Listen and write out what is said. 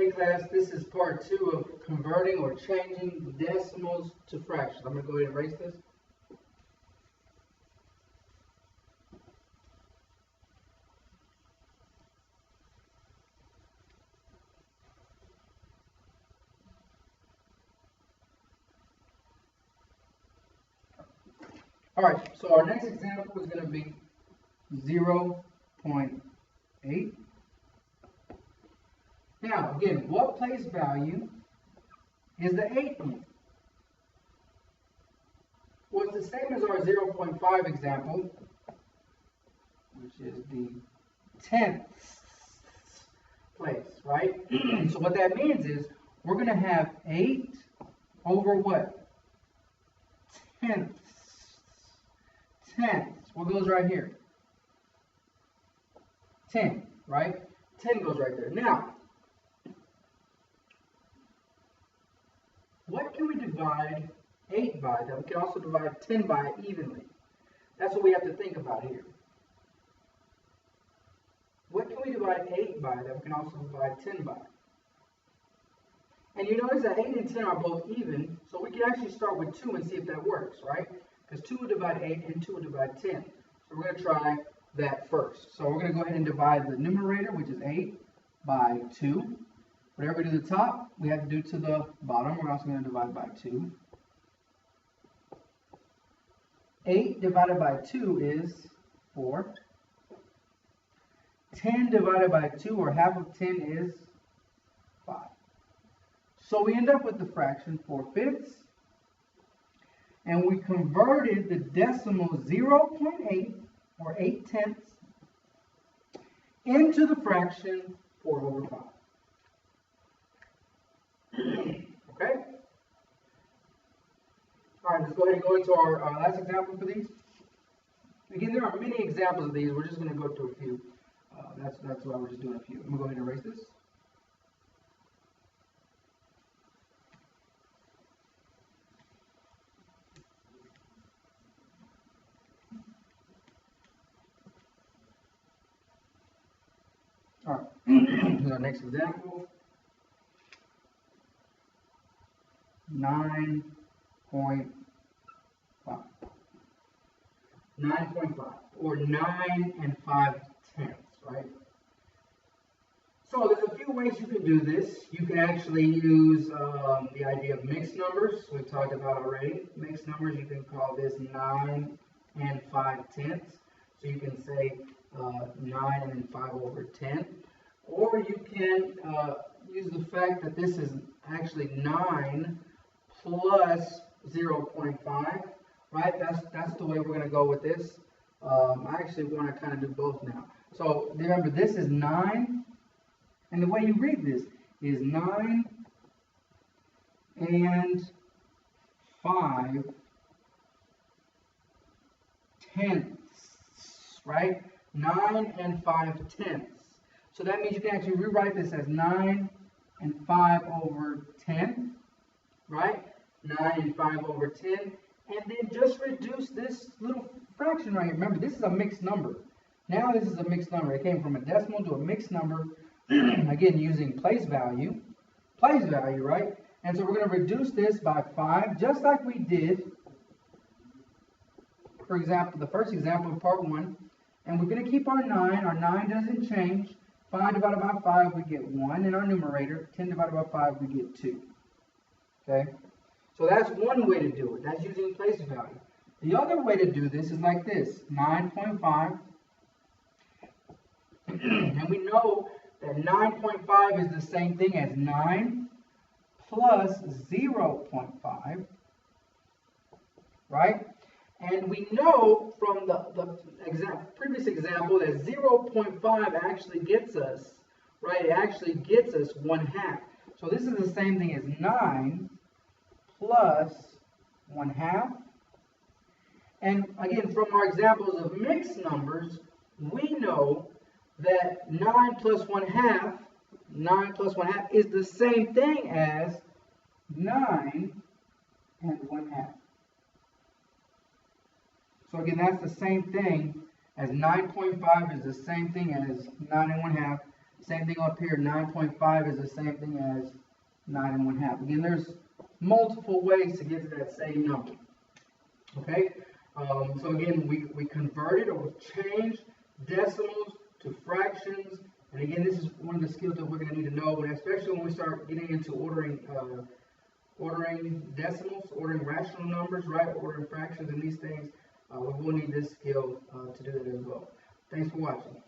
Hey class, this is part 2 of converting or changing decimals to fractions. I'm going to go ahead and erase this. Alright, so our next example is going to be 0.8. Now, again, what place value is the 8 in? Well, it's the same as our 0.5 example, which is the 10th place, right? So what that means is we're going to have 8 over what? Tenths. Tenths. What goes right here? 10, right? 10 goes right there. Now, what can we divide 8 by that we can also divide 10 by evenly? That's what we have to think about here. What can we divide 8 by that we can also divide 10 by? And you notice that 8 and 10 are both even, so we can actually start with 2 and see if that works, right? Because 2 will divide 8 and 2 will divide 10. So we're going to try that first. So we're going to go ahead and divide the numerator, which is 8, by 2. Whatever we do to the top, we have to do to the bottom. We're also going to divide by 2. 8 divided by 2 is 4. 10 divided by 2, or half of 10, is 5. So we end up with the fraction 4/5. And we converted the decimal 0.8, or 8/10, into the fraction 4/5. Okay? All right, let's go ahead and go into our last example for these. Again, there are many examples of these. We're just going to go through a few. That's why we're just doing a few. I'm going to go ahead and erase this. All right, here's our next example. 9.5. 9.5, or 9 5/10, right? So there's a few ways you can do this. You can actually use the idea of mixed numbers, we've talked about already. Mixed numbers, you can call this 9 5/10. So you can say 9 and 5/10. Or you can use the fact that this is actually 9 plus 0.5. Right, that's the way we're going to go with this. I actually want to kind of do both now. So remember, this is 9, and the way you read this is 9 and 5/10, right? 9 and 5/10. So that means you can actually rewrite this as 9 and 5/10, right? 9 and 5/10. And then just reduce this little fraction right here. Remember, this is a mixed number. Now this is a mixed number. It came from a decimal to a mixed number. Again, using place value. Place value, right? And so we're going to reduce this by 5, just like we did, for example, the first example of part 1. And we're going to keep our 9. Our 9 doesn't change. 5 divided by 5, we get 1 in our numerator. 10 divided by 5, we get 2. Okay? So that's one way to do it. That's using place value. The other way to do this is like this. 9.5. And we know that 9.5 is the same thing as 9 plus 0.5. Right? And we know from the previous example that 0.5 actually gets us, right? It actually gets us 1/2. So this is the same thing as 9 plus 1/2. And again, from our examples of mixed numbers, we know that 9 plus 1/2 is the same thing as 9 and 1/2. So again, that's the same thing as 9.5 is the same thing as 9 and 1/2. Same thing up here, 9.5 is the same thing as 9 1/2. Again, there's multiple ways to get to that same number. Okay, so again, we converted or changed decimals to fractions. And again, this is one of the skills that we're going to need to know, and especially when we start getting into ordering decimals, ordering rational numbers, right? Ordering fractions and these things. We will need this skill to do that as well. Thanks for watching.